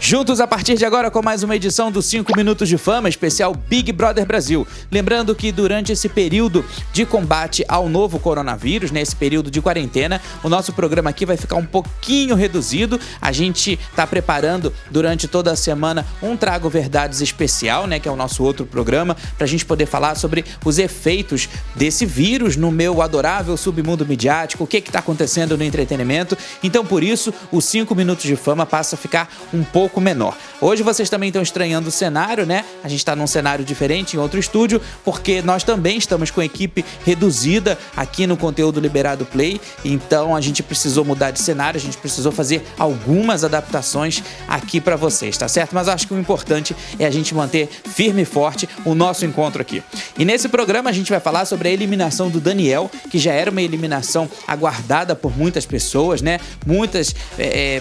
Juntos a partir de agora com mais uma edição do 5 Minutos de Fama, especial Big Brother Brasil. Lembrando que durante esse período de combate ao novo coronavírus, nesse período de quarentena, o nosso programa aqui vai ficar um pouquinho reduzido. A gente está preparando durante toda a semana um Trago Verdades especial, que é o nosso outro programa, para a gente poder falar sobre os efeitos desse vírus no meu adorável submundo midiático, o que está acontecendo no entretenimento. Então, por isso, o 5 Minutos de Fama passa a ficar um pouco menor. Hoje vocês também estão estranhando o cenário, A gente está num cenário diferente, em outro estúdio, porque nós também estamos com a equipe reduzida aqui no Conteúdo Liberado Play, então a gente precisou mudar de cenário, a gente precisou fazer algumas adaptações aqui para vocês, tá certo? Mas acho que o importante é a gente manter firme e forte o nosso encontro aqui. E nesse programa a gente vai falar sobre a eliminação do Daniel, que já era uma eliminação aguardada por muitas pessoas, Muitas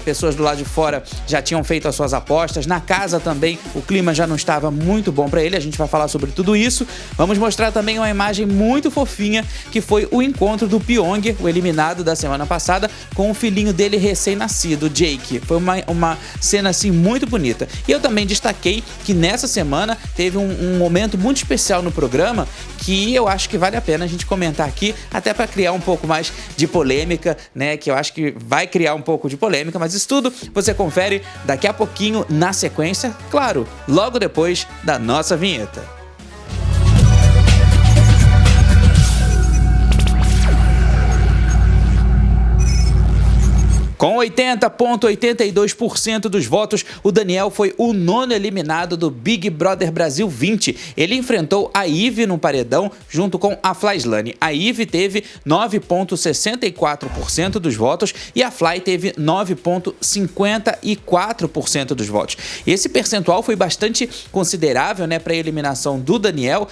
pessoas do lado de fora já tinham feito as suas apostas. Na casa também o clima já não estava muito bom para ele. A gente vai falar sobre tudo isso. Vamos mostrar também uma imagem muito fofinha, que foi o encontro do Pyong, o eliminado da semana passada, com o filhinho dele recém-nascido, o Jake. Foi uma cena assim muito bonita. E eu também destaquei que nessa semana teve um momento muito especial no programa, que eu acho que vale a pena a gente comentar aqui, até para criar um pouco mais de polêmica, que eu acho que vai criar um pouco de polêmica, mas isso tudo você confere daqui a pouquinho na sequência, claro, logo depois da nossa vinheta. Com 80,82% dos votos, o Daniel foi o 9º eliminado do Big Brother Brasil 20. Ele enfrentou a Ive no paredão junto com a Flyslane. A Ive teve 9,64% dos votos e a Fly teve 9,54% dos votos. Esse percentual foi bastante considerável, para a eliminação do Daniel,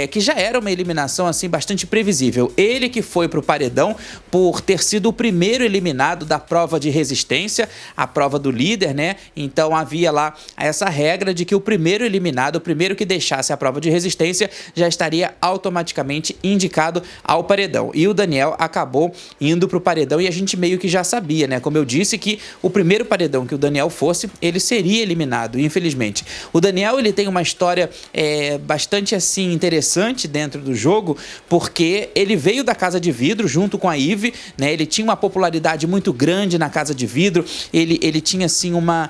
que já era uma eliminação assim bastante previsível. Ele que foi para o paredão por ter sido o primeiro eliminado da prova de resistência, a prova do líder, Então havia lá essa regra de que o primeiro eliminado, o primeiro que deixasse a prova de resistência, já estaria automaticamente indicado ao paredão. E o Daniel acabou indo pro paredão e a gente meio que já sabia, Como eu disse, que o primeiro paredão que o Daniel fosse, ele seria eliminado, infelizmente. O Daniel, ele tem uma história bastante assim interessante dentro do jogo, porque ele veio da Casa de Vidro junto com a Ive, Ele tinha uma popularidade muito grande na Casa de Vidro, ele tinha assim uma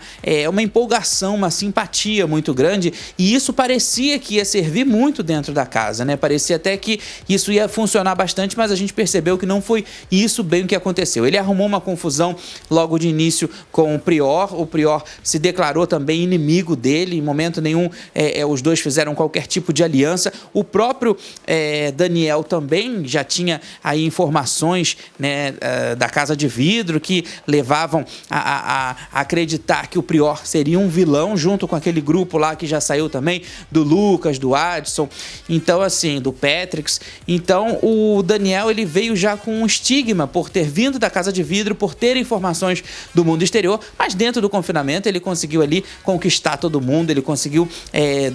empolgação, uma simpatia muito grande, e isso parecia que ia servir muito dentro da casa, Parecia até que isso ia funcionar bastante, mas a gente percebeu que não foi isso bem o que aconteceu. Ele arrumou uma confusão logo de início com o Prior se declarou também inimigo dele, em momento nenhum os dois fizeram qualquer tipo de aliança. O próprio Daniel também já tinha aí informações, da Casa de Vidro, que levavam a acreditar que o Prior seria um vilão, junto com aquele grupo lá que já saiu também, do Lucas, do Adson, então assim, do Patrix. Então o Daniel, ele veio já com um estigma por ter vindo da Casa de Vidro, por ter informações do mundo exterior, mas dentro do confinamento ele conseguiu ali conquistar todo mundo, ele conseguiu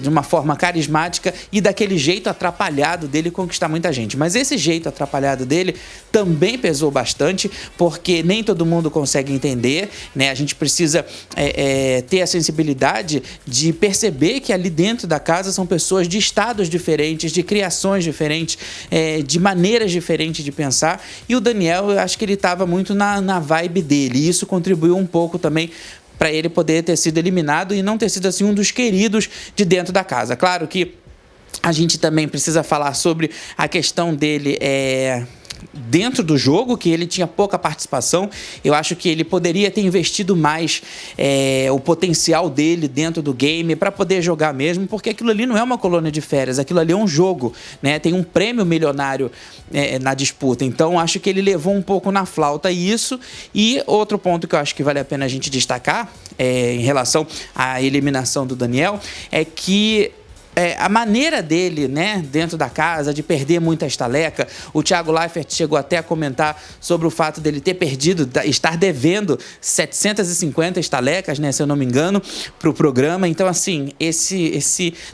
de uma forma carismática e daquele jeito atrapalhado dele conquistar muita gente. Mas esse jeito atrapalhado dele também pesou bastante, porque nem todo mundo consegue entender, A gente precisa ter a sensibilidade de perceber que ali dentro da casa são pessoas de estados diferentes, de criações diferentes, de maneiras diferentes de pensar, e o Daniel, eu acho que ele estava muito na vibe dele, e isso contribuiu um pouco também para ele poder ter sido eliminado e não ter sido assim um dos queridos de dentro da casa. Claro que a gente também precisa falar sobre a questão dele dentro do jogo, que ele tinha pouca participação. Eu acho que ele poderia ter investido mais o potencial dele dentro do game para poder jogar mesmo, porque aquilo ali não é uma colônia de férias, aquilo ali é um jogo, Tem um prêmio milionário na disputa, então acho que ele levou um pouco na flauta isso. E outro ponto que eu acho que vale a pena a gente destacar em relação à eliminação do Daniel é que a maneira dele, né, dentro da casa, de perder muita estaleca. O Thiago Leifert chegou até a comentar sobre o fato dele ter perdido, estar devendo 750 estalecas, né, se eu não me engano, para o programa. Então, assim,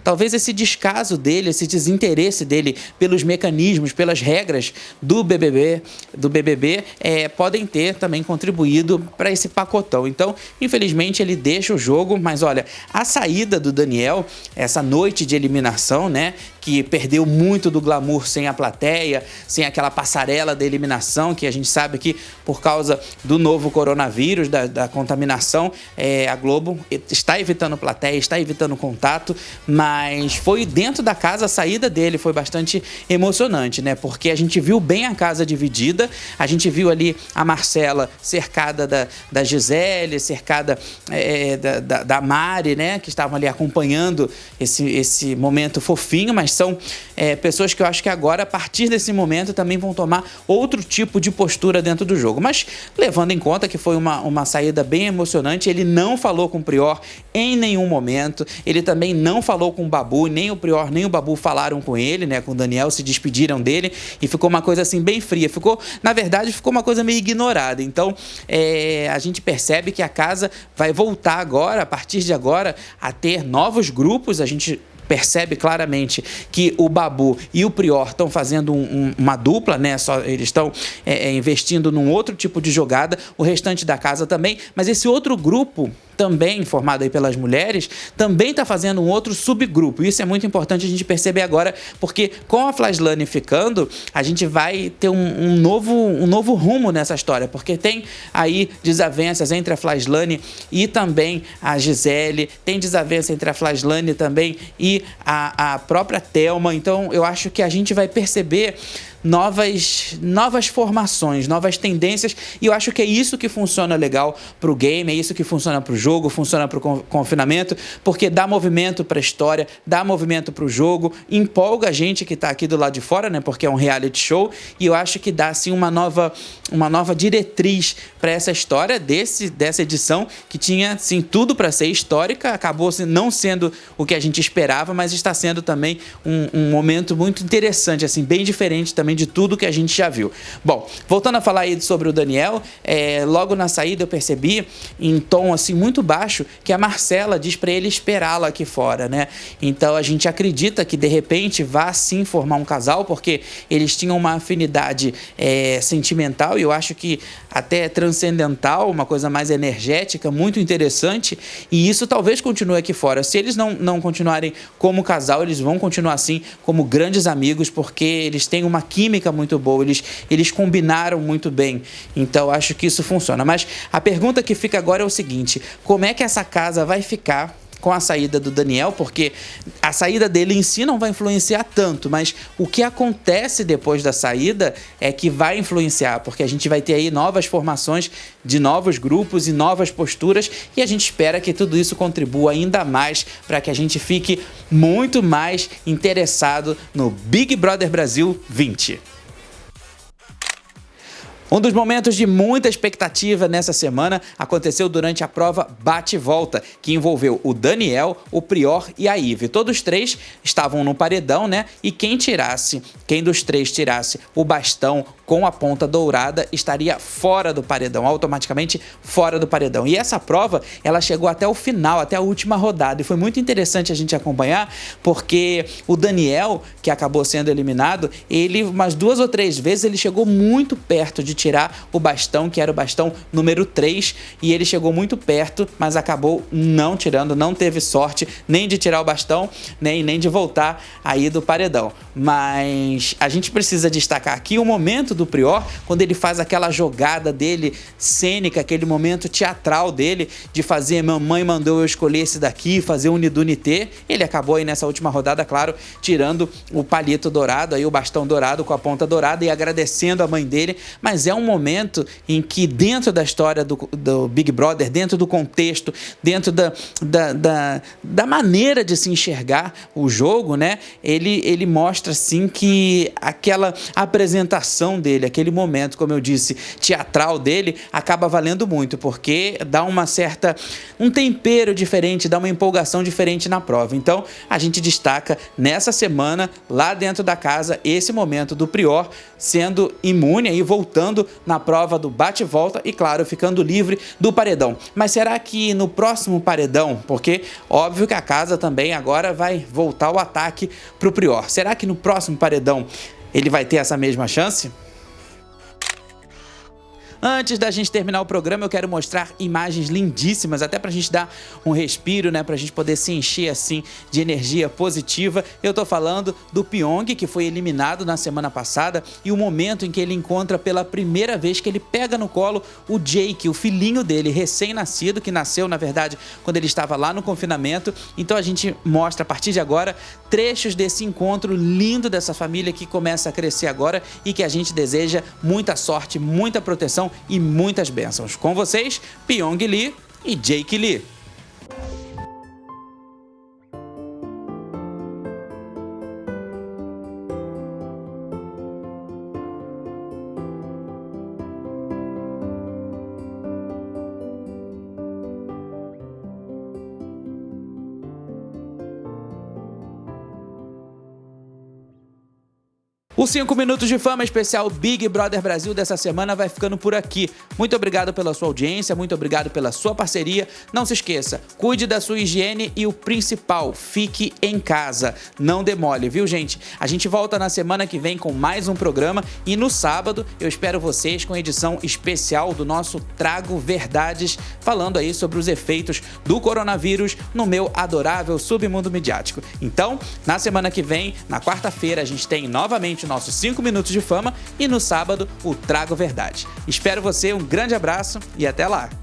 talvez esse descaso dele, esse desinteresse dele pelos mecanismos, pelas regras do BBB, podem ter também contribuído para esse pacotão. Então, infelizmente, ele deixa o jogo, mas olha, a saída do Daniel, essa noite de eliminação, né, que perdeu muito do glamour sem a plateia, sem aquela passarela da eliminação, que a gente sabe que por causa do novo coronavírus, da contaminação, a Globo está evitando plateia, está evitando contato, mas foi dentro da casa, a saída dele foi bastante emocionante, né, porque a gente viu bem a casa dividida, a gente viu ali a Marcela cercada da Gisele, cercada da Mari, né, que estavam ali acompanhando esse momento fofinho, mas são pessoas que eu acho que agora, a partir desse momento, também vão tomar outro tipo de postura dentro do jogo. Mas levando em conta que foi uma saída bem emocionante, ele não falou com o Prior em nenhum momento, ele também não falou com o Babu, nem o Prior nem o Babu falaram com ele, né, com o Daniel, se despediram dele, e ficou uma coisa assim bem fria, na verdade ficou uma coisa meio ignorada. Então a gente percebe que a casa vai voltar agora, a partir de agora, a ter novos grupos. A gente percebe claramente que o Babu e o Prior estão fazendo uma dupla, né? Eles estão investindo num outro tipo de jogada, o restante da casa também, mas esse outro grupo, também formado aí pelas mulheres, também está fazendo um outro subgrupo. Isso é muito importante a gente perceber agora, porque com a Flaslane ficando, a gente vai ter um novo rumo nessa história, porque tem aí desavenças entre a Flaslane e também a Gisele, tem desavença entre a Flaslane também e a própria Thelma. Então eu acho que a gente vai perceber novas formações, novas tendências, e eu acho que é isso que funciona legal pro game, é isso que funciona pro jogo, funciona pro confinamento, porque dá movimento pra história, dá movimento pro jogo, empolga a gente que tá aqui do lado de fora, né, porque é um reality show, e eu acho que dá assim uma nova diretriz para essa história dessa edição, que tinha assim tudo para ser histórica, acabou assim, não sendo o que a gente esperava, mas está sendo também um momento muito interessante, assim, bem diferente também de tudo que a gente já viu. Bom, voltando a falar aí sobre o Daniel, logo na saída eu percebi, em tom assim muito baixo, que a Marcela diz para ele esperá-la aqui fora, né? Então a gente acredita que de repente vá sim formar um casal, porque eles tinham uma afinidade sentimental, e eu acho que até transcendental, uma coisa mais energética, muito interessante, e isso talvez continue aqui fora. Se eles não continuarem como casal, eles vão continuar assim como grandes amigos, porque eles têm uma química muito boa, eles combinaram muito bem, então acho que isso funciona. Mas a pergunta que fica agora é o seguinte: como é que essa casa vai ficar com a saída do Daniel? Porque a saída dele em si não vai influenciar tanto, mas o que acontece depois da saída é que vai influenciar, porque a gente vai ter aí novas formações de novos grupos e novas posturas, e a gente espera que tudo isso contribua ainda mais para que a gente fique muito mais interessado no Big Brother Brasil 20. Um dos momentos de muita expectativa nessa semana aconteceu durante a prova Bate e Volta, que envolveu o Daniel, o Prior e a Ive. Todos três estavam no paredão, né? E quem dos três tirasse o bastão com a ponta dourada estaria fora do paredão, automaticamente fora do paredão. E essa prova, ela chegou até o final, até a última rodada, e foi muito interessante a gente acompanhar, porque o Daniel, que acabou sendo eliminado, ele umas 2 ou 3 vezes ele chegou muito perto de tirar o bastão, que era o bastão número 3, e ele chegou muito perto, mas acabou não tirando, não teve sorte nem de tirar o bastão, nem de voltar aí do paredão. Mas a gente precisa destacar aqui o momento do Prior, quando ele faz aquela jogada dele cênica, aquele momento teatral dele, de fazer mamãe mandou eu escolher esse daqui, fazer unidunité. Ele acabou aí nessa última rodada, claro, tirando o palito dourado, aí o bastão dourado com a ponta dourada, e agradecendo a mãe dele, mas é um momento em que dentro da história do Big Brother, dentro do contexto, dentro da maneira de se enxergar o jogo, né, ele mostra assim que aquela apresentação dele, aquele momento, como eu disse, teatral dele, acaba valendo muito, porque dá um tempero diferente, dá uma empolgação diferente na prova. Então, a gente destaca nessa semana, lá dentro da casa, esse momento do Prior sendo imune e voltando na prova do bate-volta e, claro, ficando livre do paredão. Mas será que no próximo paredão, porque óbvio que a casa também agora vai voltar ao ataque pro Prior, será que no próximo paredão ele vai ter essa mesma chance? Antes da gente terminar o programa, eu quero mostrar imagens lindíssimas, até pra gente dar um respiro, né? Pra gente poder se encher, assim, de energia positiva. Eu tô falando do Pyong, que foi eliminado na semana passada, e o momento em que ele encontra pela primeira vez, que ele pega no colo o Jake, o filhinho dele, recém-nascido, que nasceu, na verdade, quando ele estava lá no confinamento. Então a gente mostra, a partir de agora, trechos desse encontro lindo dessa família que começa a crescer agora e que a gente deseja muita sorte, muita proteção e muitas bênçãos. Com vocês, Pyong Lee e Jake Lee. O 5 Minutos de Fama especial Big Brother Brasil dessa semana vai ficando por aqui. Muito obrigado pela sua audiência, muito obrigado pela sua parceria. Não se esqueça, cuide da sua higiene e o principal, fique em casa. Não demole, viu, gente? A gente volta na semana que vem com mais um programa e no sábado eu espero vocês com a edição especial do nosso Trago Verdades, falando aí sobre os efeitos do coronavírus no meu adorável submundo midiático. Então, na semana que vem, na quarta-feira, a gente tem novamente nossos 5 Minutos de Fama e no sábado o Trago Verdade. Espero você, um grande abraço e até lá!